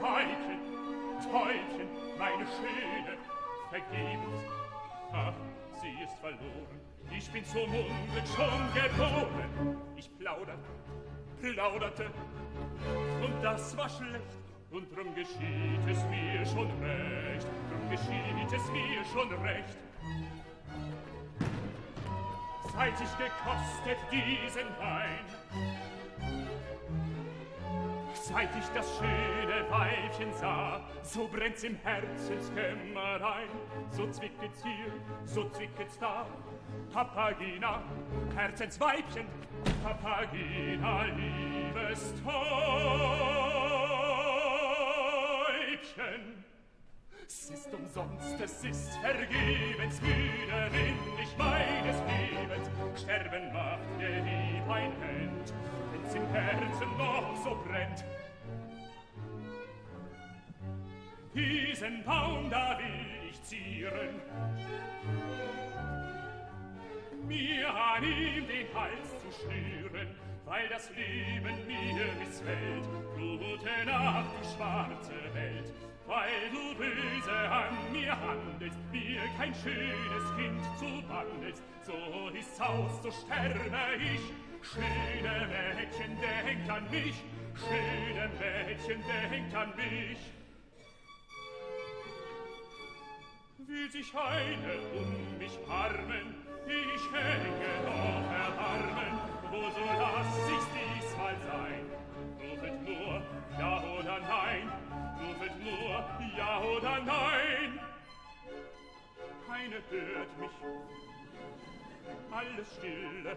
C: Weibchen, Täubchen, meine Schöne, vergebens. Ach, sie ist verloren. Ich bin zum Unglück schon geboren. Ich plauderte, und das war schlecht. Und drum geschieht es mir schon recht. Seit ich gekostet diesen Wein, seit ich das schöne Weibchen sah, so brennt's im Herzenskämmerein. So zwickt's hier, so zwickt's da. Papagena, Herzensweibchen, Papagena, liebes Täubchen. Es ist umsonst, es ist vergebens, müde bin ich meines Lebens. Sterben macht mir lieb ein Hemd, wenn's im Herzen noch so brennt. Diesen Baum da will ich zieren, mir an ihm den Hals zu schnüren, weil das Leben mir missfällt. Gute Nacht, du schwarze Welt, weil du böse an mir handelst, mir kein schönes Kind zuwandelst. So ist's aus, so sterbe ich. Schöne Mädchen, denkt an mich, schöne Mädchen, denkt an mich. Will sich eine mich harmen, ich hänge noch erbarmen, wo so lass ich's diesmal sein. Rufet nur ja oder nein, rufet nur ja oder nein. Keine hört mich, alles stille,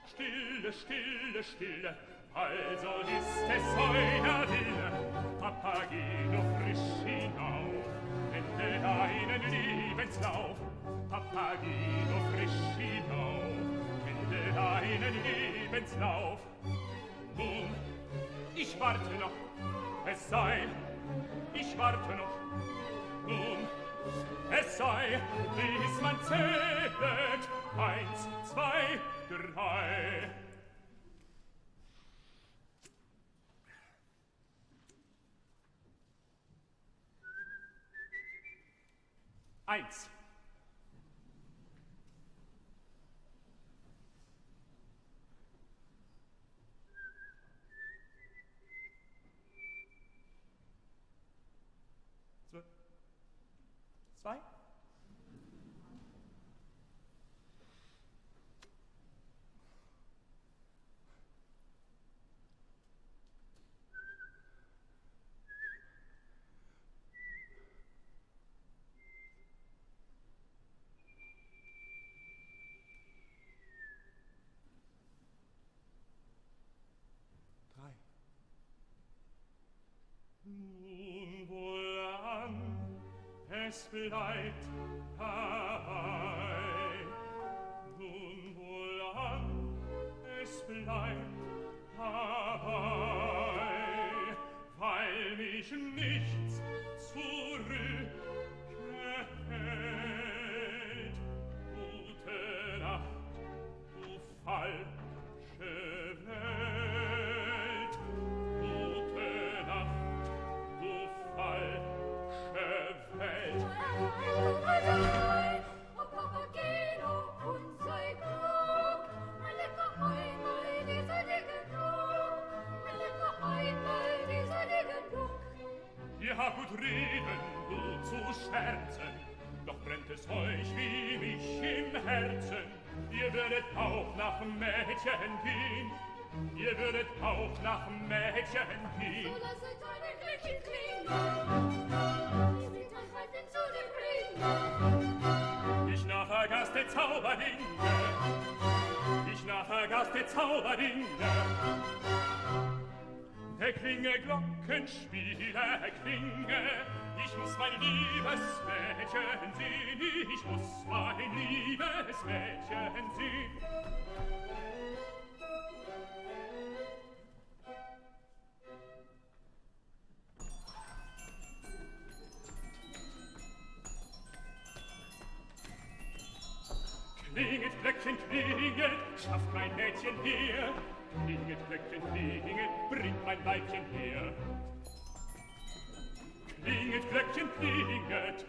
C: stille, stille, stille. Also ist es euer Wille, Papageno frisch hinauf, ende deinen Lebenslauf. Papageno frisch hinauf, ende deinen Lebenslauf. Nun, ich warte noch, es sei, ich warte noch. Nun, es sei, bis man zählet, 1, 2, 3. Eins. Zwei. Nun wohlan, es bleibt dabei. Nun wohlan, es bleibt dabei, weil mich nichts zurückhält. Gute Nacht, du falsche Welt. Gute Nacht, du falsche Welt.
G: O Papageno, und sei klug, mein lecker Einmal, dieser dir genug, mein lecker Einmal, dieser dir genug.
C: Ihr habt gut reden, gut zu scherzen, doch brennt es euch wie mich im Herzen. Ihr würdet auch nach Mädchen gehen, ihr würdet auch nach Mädchen gehen.
G: So lasset eure Glöckchen klingen, ich will euch heute zu dem bringen.
C: Ich nachvergaß der Zauberdinge, ich nachvergaß der Zauberdinge. Klinge, Glockenspieler, klinge, ich muss mein liebes Mädchen sehen, ich muss mein liebes Mädchen sehen. Klingelt, Glöckchen klingelt, schafft mein Mädchen klingelt, bringt mein Weibchen her. Klinget, Glöckchen, klinget,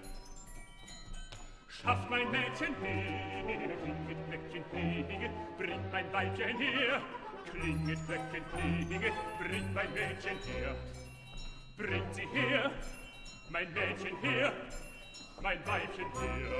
C: schafft mein Mädchen her. Klinget, Glöckchen, klinget, bringt mein Weibchen her. Klinget, Glöckchen, klinget, bringt mein Mädchen her. Bringt sie her, mein Mädchen her, mein Weibchen her.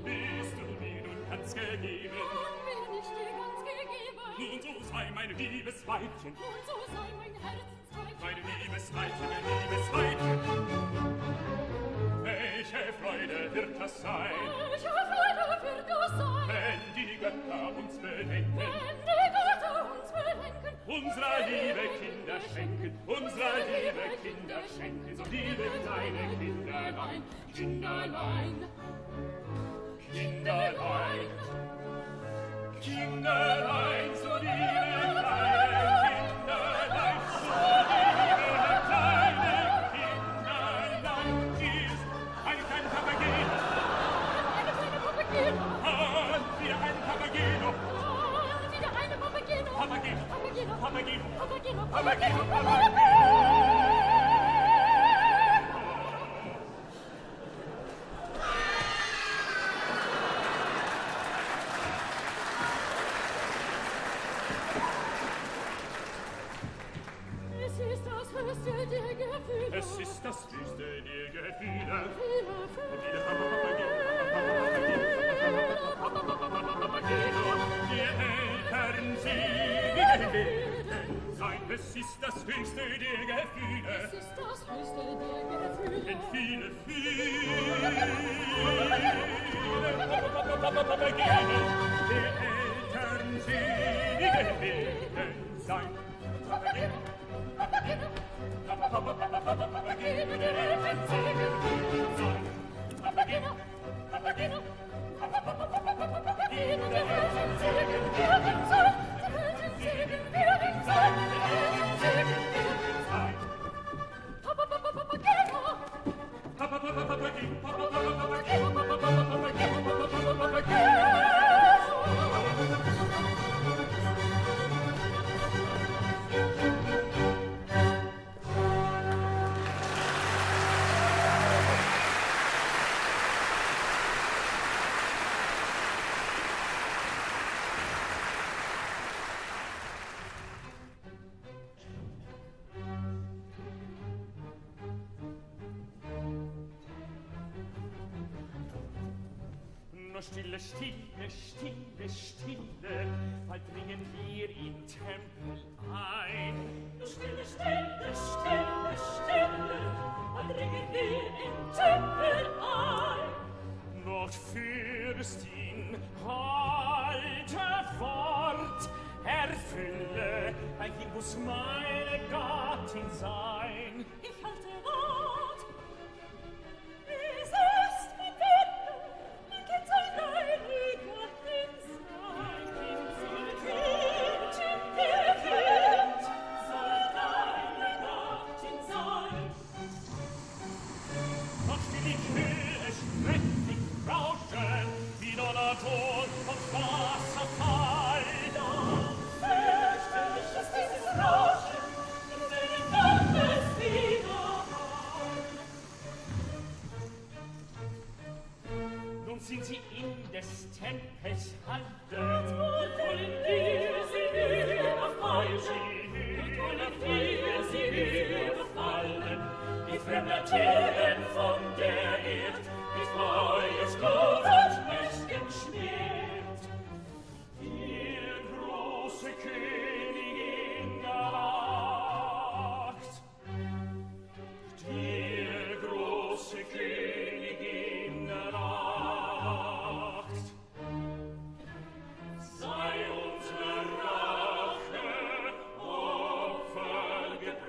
C: Bist du mir nun ganz gegeben?
G: Bin ich dir ganz gegeben?
C: Nun so sei mein liebes Weibchen,
G: Und so sei mein Herzenstreibchen.
C: mein liebes Weibchen, mein liebes Weibchen. Welche Freude wird das sein,
G: Welche Freude wird das sein,
C: wenn die Götter uns bedenken,
G: wenn die Götter uns bedenken,
C: unserer liebe Kinder schenken, unserer liebe Kinder schenken, so liebe kleine Kinderlein, Kinderlein, Kinderlein, Kinderlein, so liebe kleine Kinderlein, so liebe kleine Kinderlein, hier ist ein kleiner Papageno,
G: eine kleine Papageno,
C: und wieder ein Papageno,
G: und wieder eine Papageno,
C: Papageno,
G: Papageno,
C: Papageno,
G: Papageno,
C: Papageno,
G: Papageno. Es ist das höchste der Gefühle.
C: Es ist das höchste der Gefühle. Die Eltern singen werden sein. Es ist das höchste der Gefühle.
G: Es ist das höchste der Gefühle.
C: Denn viele, viele Papageno, die Eltern singen werden sein. Papageno, Papageno, Papageno, die Eltern singen sein. Papageno, Papageno, Papageno, die Eltern singen werden sein. Stille, stille, stille, stille, bald dringen wir in Tempel ein.
D: Stille, stille, stille, stille, bald dringen wir in Tempel ein.
C: Noch Fürstin, halte Wort, erfülle, bei ihm muss meine Gattin sein.
D: Ich halte Wort. Es ist mein Wille, mein Kind soll deine Gattin sein. Kind soll deine Gattin sein.
C: Noch still ich höre, sträflich rauschen, wie Donnerton und Wasserfall.
D: Fürchterlich ist dieses Rauschen, in seinen Gotteswiderhall.
C: Nun sind sie in des Tempels Halle.
D: Und wollen wir sie überfallen, und wollen wir sie überfallen, die Fremdertieren von der Erd, mit Feuersglut und mächtigem Schwert.
C: Die große Königin erwacht. Die große Königin erwacht. Sei unsere Rache Opfer gebracht.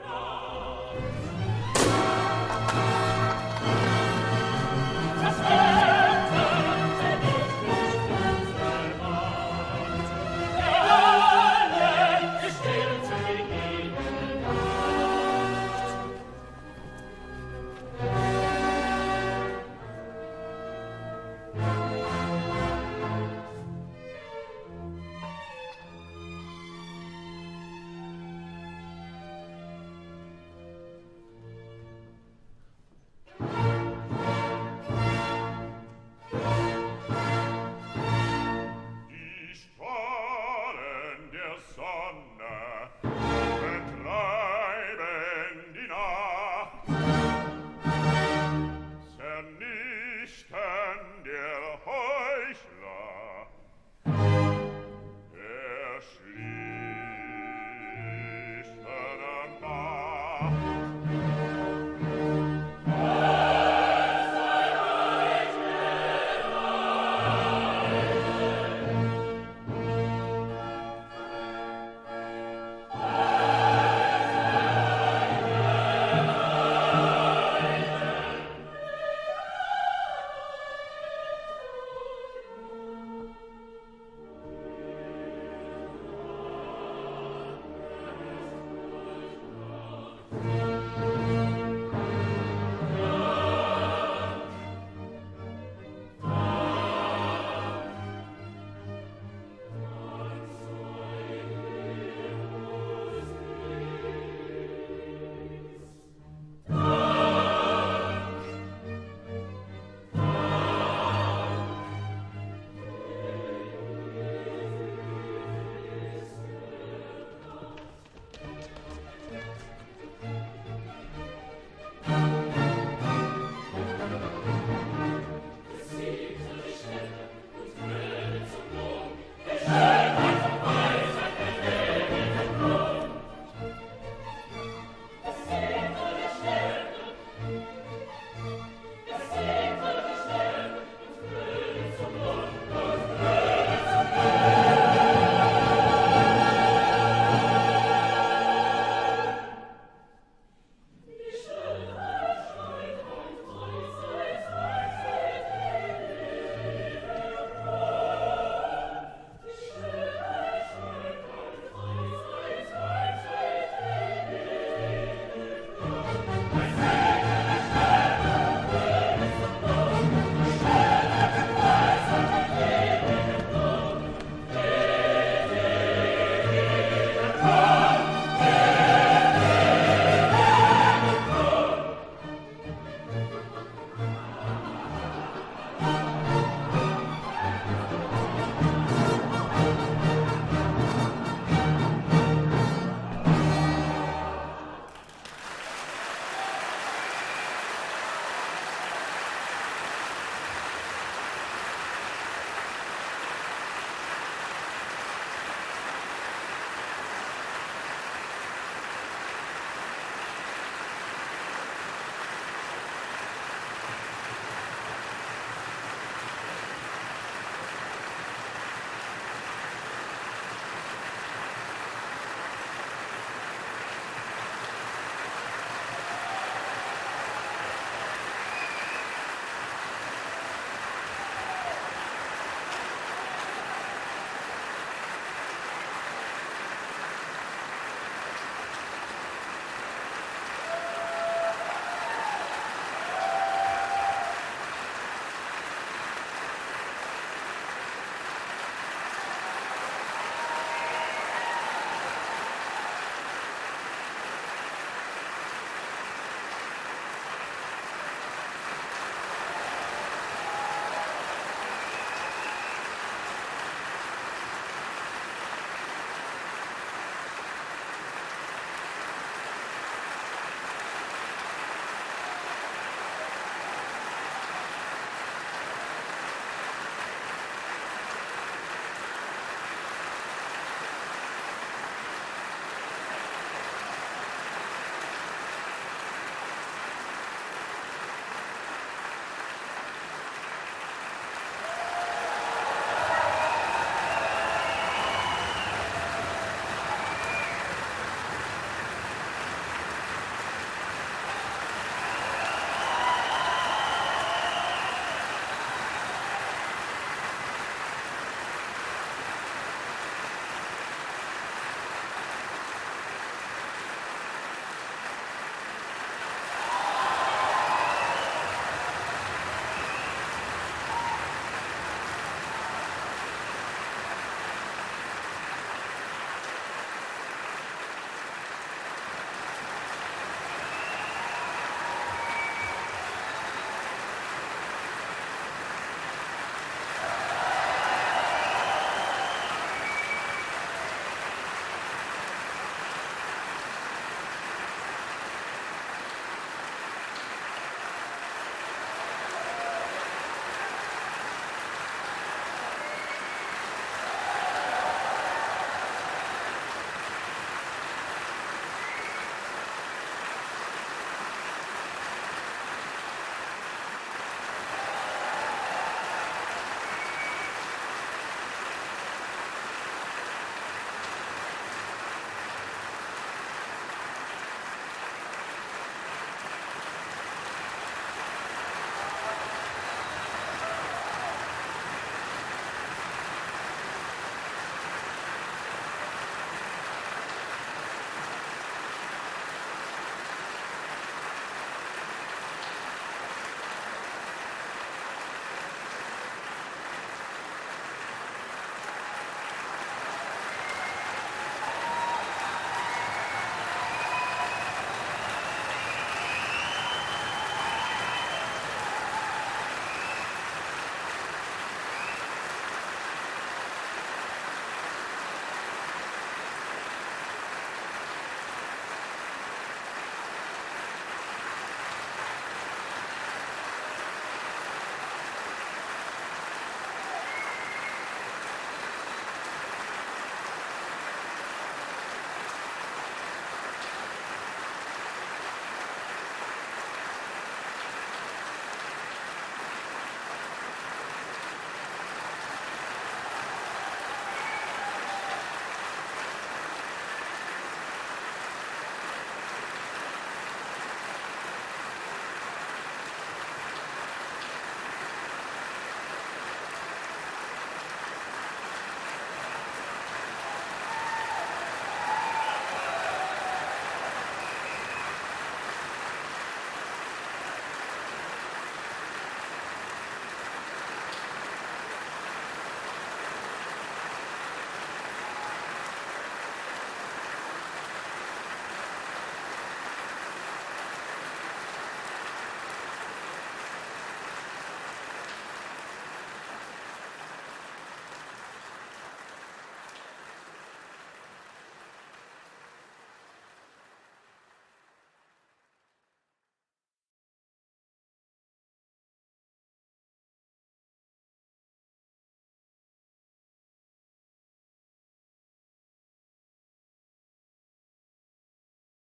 A: Götter.